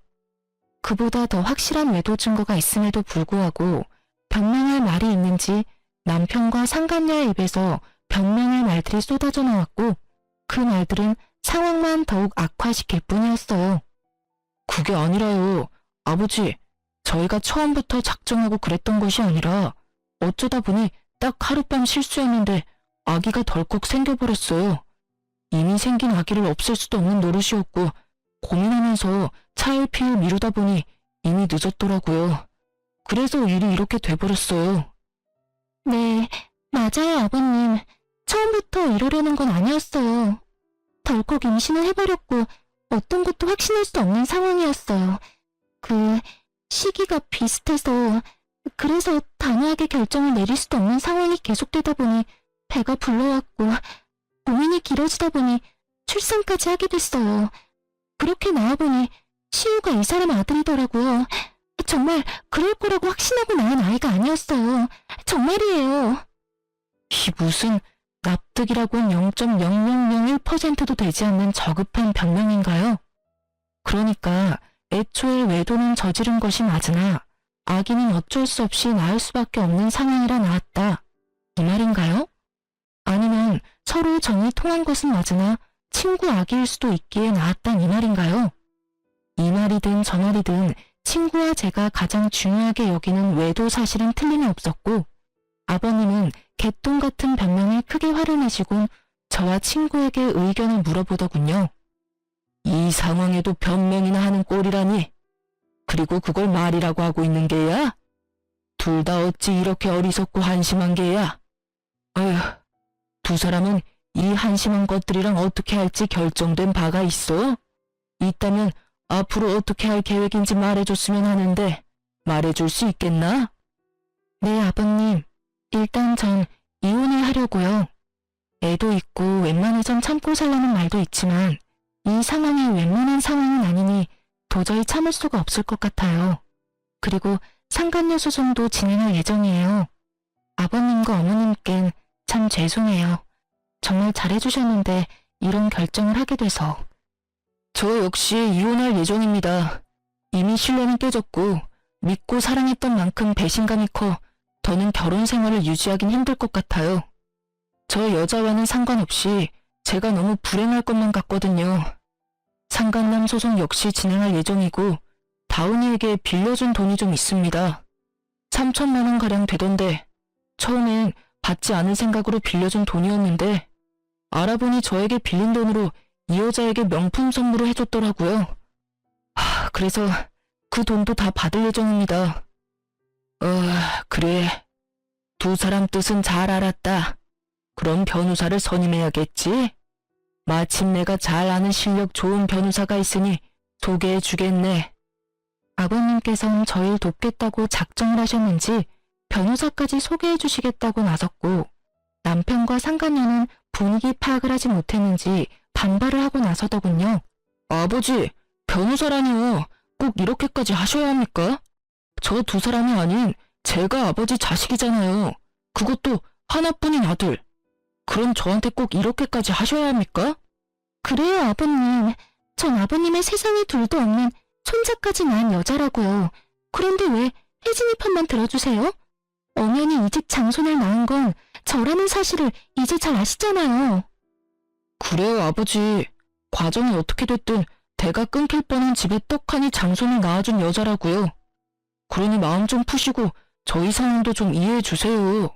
그보다 더 확실한 외도 증거가 있음에도 불구하고 변명할 말이 있는지 남편과 상간녀의 입에서 변명의 말들이 쏟아져 나왔고 그 말들은 상황만 더욱 악화시킬 뿐이었어요. 그게 아니라요. 아버지, 저희가 처음부터 작정하고 그랬던 것이 아니라 어쩌다 보니 딱 하룻밤 실수였는데 아기가 덜컥 생겨버렸어요. 이미 생긴 아기를 없앨 수도 없는 노릇이었고 고민하면서 차일피일 미루다 보니 이미 늦었더라고요. 그래서 일이 이렇게 돼버렸어요. 네, 맞아요, 아버님. 처음부터 이러려는 건 아니었어요. 덜컥 임신을 해버렸고 어떤 것도 확신할 수 없는 상황이었어요. 그 시기가 비슷해서 그래서 단호하게 결정을 내릴 수도 없는 상황이 계속되다 보니 배가 불러왔고 고민이 길어지다 보니 출산까지 하게 됐어요. 그렇게 나와보니 시우가 이 사람 아들이더라고요. 정말 그럴 거라고 확신하고 낳은 아이가 아니었어요. 정말이에요. 이 무슨 납득이라고는 0.0001%도 되지 않는 저급한 변명인가요? 그러니까 애초에 외도는 저지른 것이 맞으나 아기는 어쩔 수 없이 낳을 수밖에 없는 상황이라 나왔다. 이 말인가요? 아니면 서로 정이 통한 것은 맞으나 친구 아기일 수도 있기에 낳았단 이 말인가요? 이 말이든 저 말이든 친구와 제가 가장 중요하게 여기는 외도 사실은 틀림이 없었고 아버님은 개똥 같은 변명에 크게 화를 내시곤 저와 친구에게 의견을 물어보더군요. 이 상황에도 변명이나 하는 꼴이라니. 그리고 그걸 말이라고 하고 있는 게야? 둘 다 어찌 이렇게 어리석고 한심한 게야? 어휴, 두 사람은 이 한심한 것들이랑 어떻게 할지 결정된 바가 있어? 있다면 앞으로 어떻게 할 계획인지 말해줬으면 하는데 말해줄 수 있겠나? 네, 아버님. 일단 전 이혼을 하려고요. 애도 있고 웬만해선 참고 살라는 말도 있지만 이 상황이 웬만한 상황은 아니니 도저히 참을 수가 없을 것 같아요. 그리고 상간녀 소송도 진행할 예정이에요. 아버님과 어머님께는 참 죄송해요. 정말 잘해주셨는데 이런 결정을 하게 돼서. 저 역시 이혼할 예정입니다. 이미 신뢰는 깨졌고 믿고 사랑했던 만큼 배신감이 커 더는 결혼 생활을 유지하긴 힘들 것 같아요. 저 여자와는 상관없이 제가 너무 불행할 것만 같거든요. 상간남 소송 역시 진행할 예정이고 다운이에게 빌려준 돈이 좀 있습니다. 3천만 원가량 되던데 처음엔 받지 않을 생각으로 빌려준 돈이었는데 알아보니 저에게 빌린 돈으로 이 여자에게 명품 선물을 해줬더라고요. 그래서 그 돈도 다 받을 예정입니다. 그래. 두 사람 뜻은 잘 알았다. 그럼 변호사를 선임해야겠지? 마침 내가 잘 아는 실력 좋은 변호사가 있으니 소개해주겠네. 아버님께서는 저를 돕겠다고 작정을 하셨는지 변호사까지 소개해주시겠다고 나섰고 남편과 상간녀는 분위기 파악을 하지 못했는지 반발을 하고 나서더군요. 아버지, 변호사라니요. 꼭 이렇게까지 하셔야 합니까? 저 두 사람이 아닌 제가 아버지 자식이잖아요. 그것도 하나뿐인 아들. 그럼 저한테 꼭 이렇게까지 하셔야 합니까? 그래요, 아버님. 전 아버님의 세상에 둘도 없는 손자까지 낳은 여자라고요. 그런데 왜 혜진이 편만 들어주세요? 엄연히 이 집 장손을 낳은 건 저라는 사실을 이제 잘 아시잖아요. 그래요, 아버지. 과정이 어떻게 됐든 대가 끊길 뻔한 집에 떡하니 장손을 낳아준 여자라고요. 그러니 마음 좀 푸시고 저희 상황도 좀 이해해 주세요.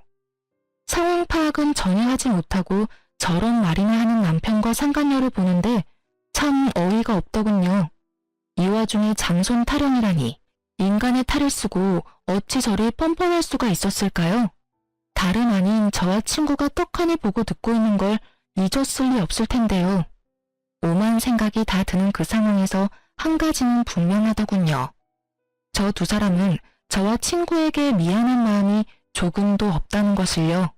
상황 파악은 전혀 하지 못하고 저런 말이나 하는 남편과 상간녀를 보는데 참 어이가 없더군요. 이 와중에 장손 타령이라니 인간의 탈을 쓰고 어찌 저리 뻔뻔할 수가 있었을까요? 다름 아닌 저와 친구가 떡하니 보고 듣고 있는 걸 잊었을 리 없을 텐데요. 오만 생각이 다 드는 그 상황에서 한 가지는 분명하더군요. 저 두 사람은 저와 친구에게 미안한 마음이 조금도 없다는 것을요.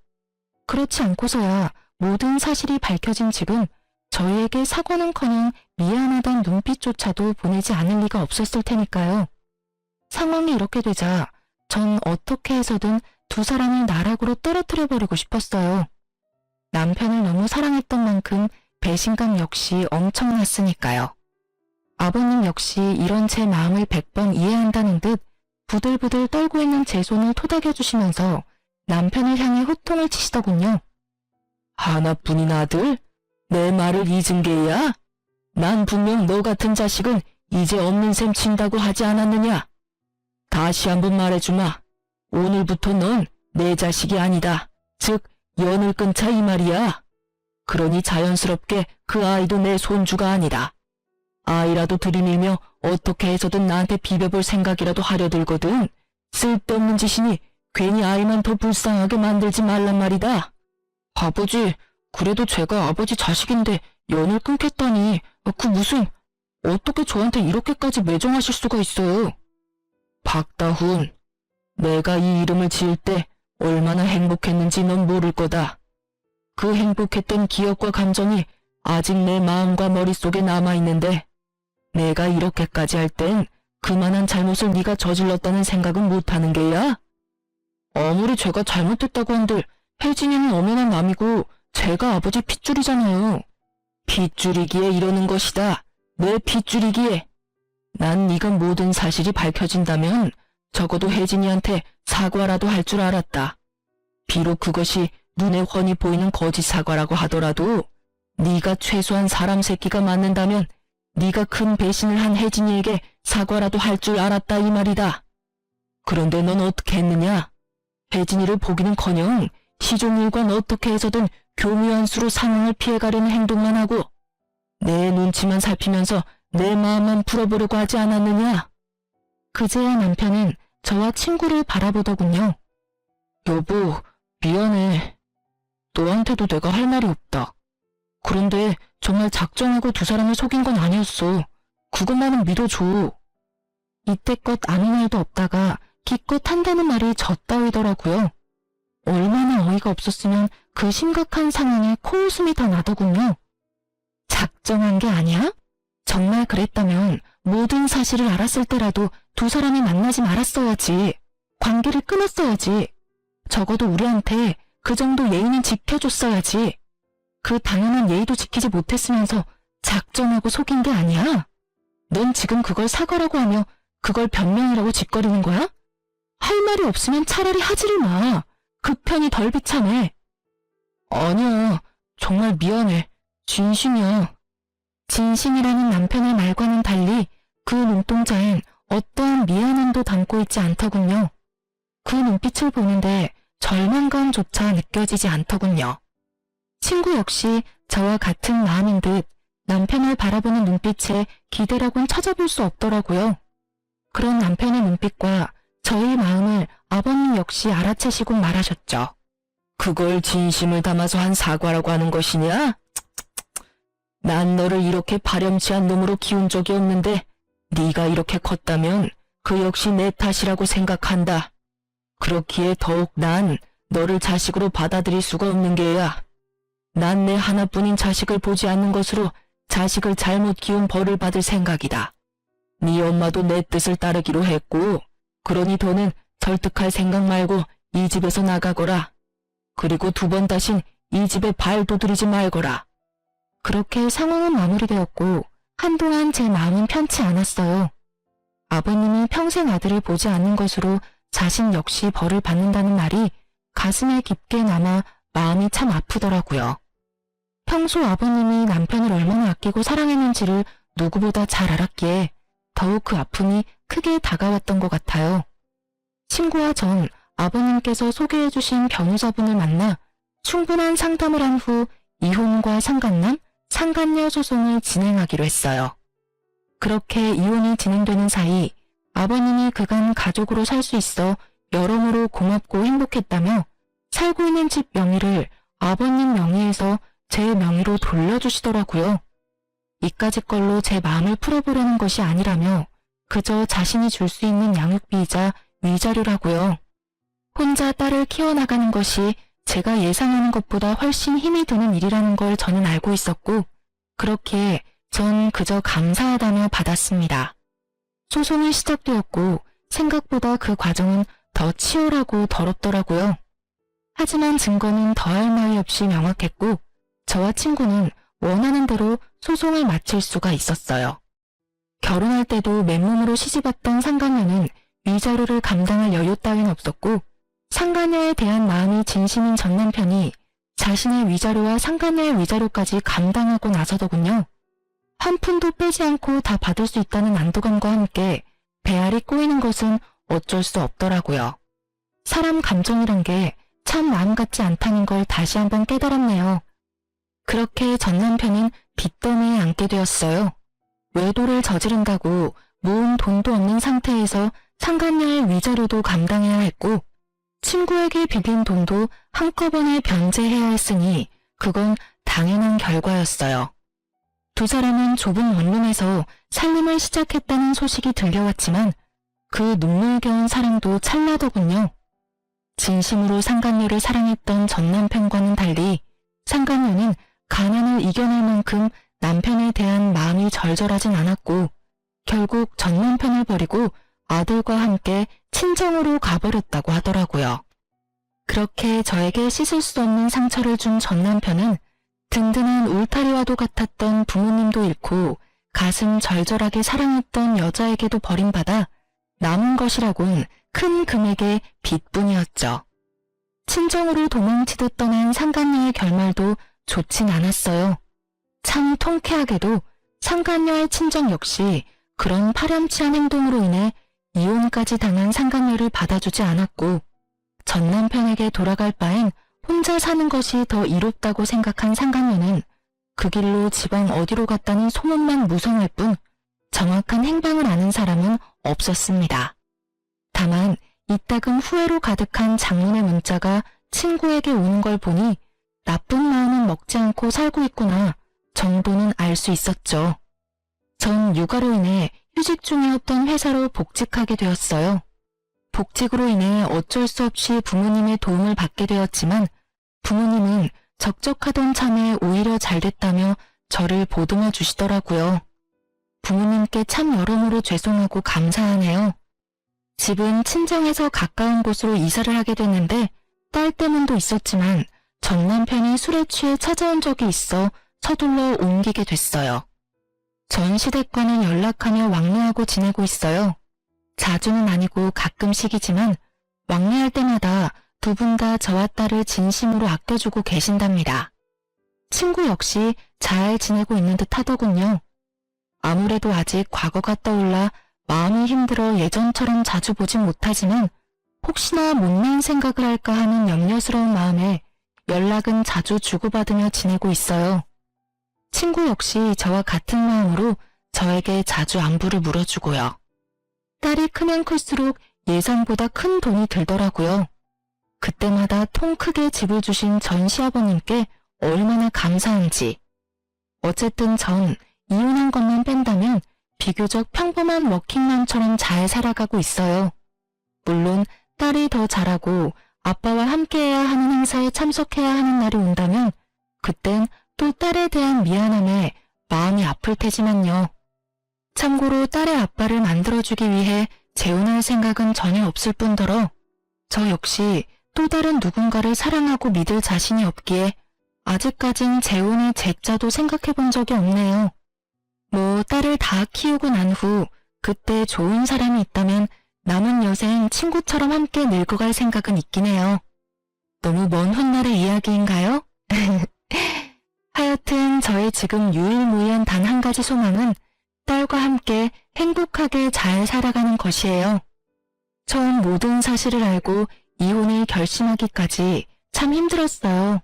그렇지 않고서야 모든 사실이 밝혀진 지금 저희에게 사과는커녕 미안하단 눈빛조차도 보내지 않을 리가 없었을 테니까요. 상황이 이렇게 되자 전 어떻게 해서든 두 사람을 나락으로 떨어뜨려버리고 싶었어요. 남편을 너무 사랑했던 만큼 배신감 역시 엄청났으니까요. 아버님 역시 이런 제 마음을 100번 이해한다는 듯 부들부들 떨고 있는 제 손을 토닥여주시면서 남편을 향해 호통을 치시더군요. 하나뿐인 아들? 내 말을 잊은 게야? 난 분명 너 같은 자식은 이제 없는 셈 친다고 하지 않았느냐? 다시 한번 말해주마. 오늘부터 넌 내 자식이 아니다. 즉 연을 끊자 이 말이야. 그러니 자연스럽게 그 아이도 내 손주가 아니다. 아이라도 들이밀며 어떻게 해서든 나한테 비벼볼 생각이라도 하려 들거든. 쓸데없는 짓이니 괜히 아이만 더 불쌍하게 만들지 말란 말이다. 아버지, 그래도 제가 아버지 자식인데 연을 끊겠다니 그 무슨 어떻게 저한테 이렇게까지 매정하실 수가 있어요. 박다훈, 내가 이 이름을 지을 때 얼마나 행복했는지 넌 모를 거다. 그 행복했던 기억과 감정이 아직 내 마음과 머릿속에 남아있는데 내가 이렇게까지 할 땐 그만한 잘못을 네가 저질렀다는 생각은 못하는 게야? 아무리 제가 잘못했다고 한들 혜진이는 엄연한 남이고 제가 아버지 핏줄이잖아요. 핏줄이기에 이러는 것이다. 내 핏줄이기에. 난 네가 모든 사실이 밝혀진다면 적어도 혜진이한테 사과라도 할 줄 알았다. 비록 그것이 눈에 훤히 보이는 거짓 사과라고 하더라도 네가 최소한 사람 새끼가 맞는다면 네가 큰 배신을 한 혜진이에게 사과라도 할 줄 알았다 이 말이다. 그런데 넌 어떻게 했느냐? 혜진이를 보기는커녕 시종일관 어떻게 해서든 교묘한 수로 상황을 피해가려는 행동만 하고 내 눈치만 살피면서 내 마음만 풀어보려고 하지 않았느냐? 그제야 남편은 저와 친구를 바라보더군요. 여보, 미안해. 너한테도 내가 할 말이 없다. 그런데 정말 작정하고 두 사람을 속인 건 아니었어. 그것만은 믿어줘. 이때껏 아무 말도 없다가 기껏 한다는 말이 저 따위더라고요. 얼마나 어이가 없었으면 그 심각한 상황에 코웃음이 다 나더군요. 작정한 게 아니야? 정말 그랬다면 모든 사실을 알았을 때라도 두 사람이 만나지 말았어야지. 관계를 끊었어야지. 적어도 우리한테 그 정도 예의는 지켜줬어야지. 그 당연한 예의도 지키지 못했으면서 작정하고 속인 게 아니야. 넌 지금 그걸 사과라고 하며 그걸 변명이라고 짓거리는 거야? 할 말이 없으면 차라리 하지를 마. 그 편이 덜 비참해. 아니야. 정말 미안해. 진심이야. 진심이라는 남편의 말과는 달리 그 눈동자엔 어떠한 미안함도 담고 있지 않더군요. 그 눈빛을 보는데 절망감조차 느껴지지 않더군요. 친구 역시 저와 같은 마음인 듯 남편을 바라보는 눈빛에 기대라곤 찾아볼 수 없더라고요. 그런 남편의 눈빛과 저의 마음을 아버님 역시 알아채시고 말하셨죠. 그걸 진심을 담아서 한 사과라고 하는 것이냐? 난 너를 이렇게 파렴치한 놈으로 키운 적이 없는데 네가 이렇게 컸다면 그 역시 내 탓이라고 생각한다. 그렇기에 더욱 난 너를 자식으로 받아들일 수가 없는 게야. 난 내 하나뿐인 자식을 보지 않는 것으로 자식을 잘못 키운 벌을 받을 생각이다. 네 엄마도 내 뜻을 따르기로 했고 그러니 더는 설득할 생각 말고 이 집에서 나가거라. 그리고 두 번 다신 이 집에 발도 들이지 말거라. 그렇게 상황은 마무리되었고 한동안 제 마음은 편치 않았어요. 아버님이 평생 아들을 보지 않는 것으로 자신 역시 벌을 받는다는 말이 가슴에 깊게 남아 마음이 참 아프더라고요. 평소 아버님이 남편을 얼마나 아끼고 사랑했는지를 누구보다 잘 알았기에 더욱 그 아픔이 크게 다가왔던 것 같아요. 친구와 전 아버님께서 소개해주신 변호사분을 만나 충분한 상담을 한 후 이혼과 상간남, 상간녀 소송을 진행하기로 했어요. 그렇게 이혼이 진행되는 사이 아버님이 그간 가족으로 살 수 있어 여러모로 고맙고 행복했다며 살고 있는 집 명의를 아버님 명의에서 제 명의로 돌려주시더라고요. 이까짓 걸로 제 마음을 풀어보려는 것이 아니라며 그저 자신이 줄 수 있는 양육비이자 위자료라고요. 혼자 딸을 키워나가는 것이 제가 예상하는 것보다 훨씬 힘이 드는 일이라는 걸 저는 알고 있었고 그렇기에 전 그저 감사하다며 받았습니다. 소송이 시작되었고 생각보다 그 과정은 더 치열하고 더럽더라고요. 하지만 증거는 더할 나위 없이 명확했고 저와 친구는 원하는 대로 소송을 마칠 수가 있었어요. 결혼할 때도 맨몸으로 시집왔던 상간녀는 위자료를 감당할 여유 따윈 없었고 상간녀에 대한 마음이 진심인 전 남편이 자신의 위자료와 상간녀의 위자료까지 감당하고 나서더군요. 한 푼도 빼지 않고 다 받을 수 있다는 안도감과 함께 배알이 꼬이는 것은 어쩔 수 없더라고요. 사람 감정이란 게 참 마음 같지 않다는 걸 다시 한번 깨달았네요. 그렇게 전 남편은 빚더미에 앉게 되었어요. 외도를 저지른다고 모은 돈도 없는 상태에서 상간녀의 위자료도 감당해야 했고 친구에게 빌린 돈도 한꺼번에 변제해야 했으니 그건 당연한 결과였어요. 두 사람은 좁은 원룸에서 살림을 시작했다는 소식이 들려왔지만 그 눈물겨운 사랑도 찰나더군요. 진심으로 상간녀를 사랑했던 전 남편과는 달리 상간녀는 가난을 이겨낼 만큼 남편에 대한 마음이 절절하진 않았고 결국 전 남편을 버리고 아들과 함께 친정으로 가버렸다고 하더라고요. 그렇게 저에게 씻을 수 없는 상처를 준 전 남편은 든든한 울타리와도 같았던 부모님도 잃고 가슴 절절하게 사랑했던 여자에게도 버림받아 남은 것이라곤 큰 금액의 빚뿐이었죠. 친정으로 도망치듯 떠난 상간녀의 결말도 좋진 않았어요. 참 통쾌하게도 상간녀의 친정 역시 그런 파렴치한 행동으로 인해 이혼까지 당한 상간녀를 받아주지 않았고 전 남편에게 돌아갈 바엔 혼자 사는 것이 더 이롭다고 생각한 상간녀는 그 길로 지방 어디로 갔다는 소문만 무성할 뿐 정확한 행방을 아는 사람은 없었습니다. 다만 이따금 후회로 가득한 장문의 문자가 친구에게 오는 걸 보니 나쁜 마음은 먹지 않고 살고 있구나 정도는 알 수 있었죠. 전 육아로 인해 휴직 중이었던 회사로 복직하게 되었어요. 복직으로 인해 어쩔 수 없이 부모님의 도움을 받게 되었지만 부모님은 적적하던 참에 오히려 잘 됐다며 저를 보듬어 주시더라고요. 부모님께 참 여러모로 죄송하고 감사하네요. 집은 친정에서 가까운 곳으로 이사를 하게 됐는데 딸 때문도 있었지만 전 남편이 술에 취해 찾아온 적이 있어 서둘러 옮기게 됐어요. 전 시댁과는 연락하며 왕래하고 지내고 있어요. 자주는 아니고 가끔씩이지만 왕래할 때마다 두 분 다 저와 딸을 진심으로 아껴주고 계신답니다. 친구 역시 잘 지내고 있는 듯 하더군요. 아무래도 아직 과거가 떠올라 마음이 힘들어 예전처럼 자주 보진 못하지만 혹시나 못난 생각을 할까 하는 염려스러운 마음에 연락은 자주 주고받으며 지내고 있어요. 친구 역시 저와 같은 마음으로 저에게 자주 안부를 물어주고요. 딸이 크면 클수록 예상보다 큰 돈이 들더라고요. 그때마다 통 크게 집을 주신 전 시아버님께 얼마나 감사한지. 어쨌든 전 이혼한 것만 뺀다면 비교적 평범한 워킹맘처럼 잘 살아가고 있어요. 물론 딸이 더 잘하고 아빠와 함께해야 하는 행사에 참석해야 하는 날이 온다면 그땐 또 딸에 대한 미안함에 마음이 아플 테지만요. 참고로 딸의 아빠를 만들어주기 위해 재혼할 생각은 전혀 없을 뿐더러 저 역시 또 다른 누군가를 사랑하고 믿을 자신이 없기에 아직까진 재혼의 제자도 생각해본 적이 없네요. 뭐 딸을 다 키우고 난 후 그때 좋은 사람이 있다면 남은 여생 친구처럼 함께 늙어갈 생각은 있긴 해요. 너무 먼 훗날의 이야기인가요? 하여튼 저의 지금 유일무이한 단 한 가지 소망은 딸과 함께 행복하게 잘 살아가는 것이에요. 처음 모든 사실을 알고 이혼을 결심하기까지 참 힘들었어요.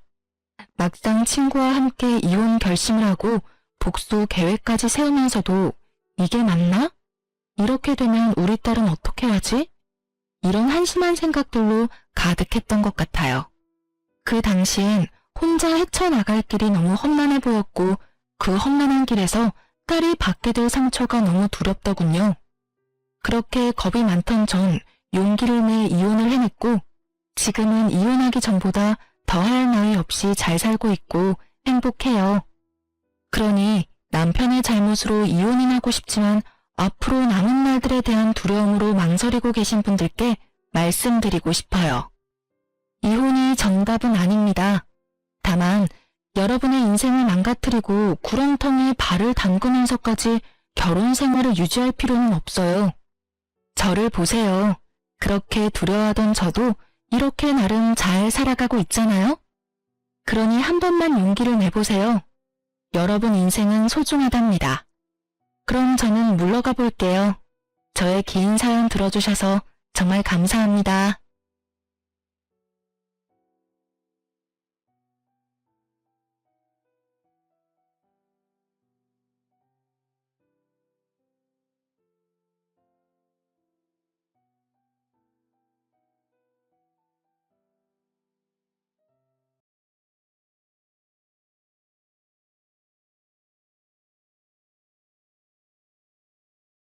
막상 친구와 함께 이혼 결심을 하고 복수 계획까지 세우면서도 이게 맞나? 이렇게 되면 우리 딸은 어떻게 하지? 이런 한심한 생각들로 가득했던 것 같아요. 그 당시엔 혼자 헤쳐나갈 길이 너무 험난해 보였고 그 험난한 길에서 딸이 받게 될 상처가 너무 두렵더군요. 그렇게 겁이 많던 전 용기를 내 이혼을 해냈고 지금은 이혼하기 전보다 더할 나위 없이 잘 살고 있고 행복해요. 그러니 남편의 잘못으로 이혼은 하고 싶지만 앞으로 남은 날들에 대한 두려움으로 망설이고 계신 분들께 말씀드리고 싶어요. 이혼이 정답은 아닙니다. 다만 여러분의 인생을 망가뜨리고 구렁텅이에 발을 담그면서까지 결혼 생활을 유지할 필요는 없어요. 저를 보세요. 그렇게 두려워하던 저도 이렇게 나름 잘 살아가고 있잖아요. 그러니 한 번만 용기를 내보세요. 여러분 인생은 소중하답니다. 그럼 저는 물러가 볼게요. 저의 긴 사연 들어주셔서 정말 감사합니다.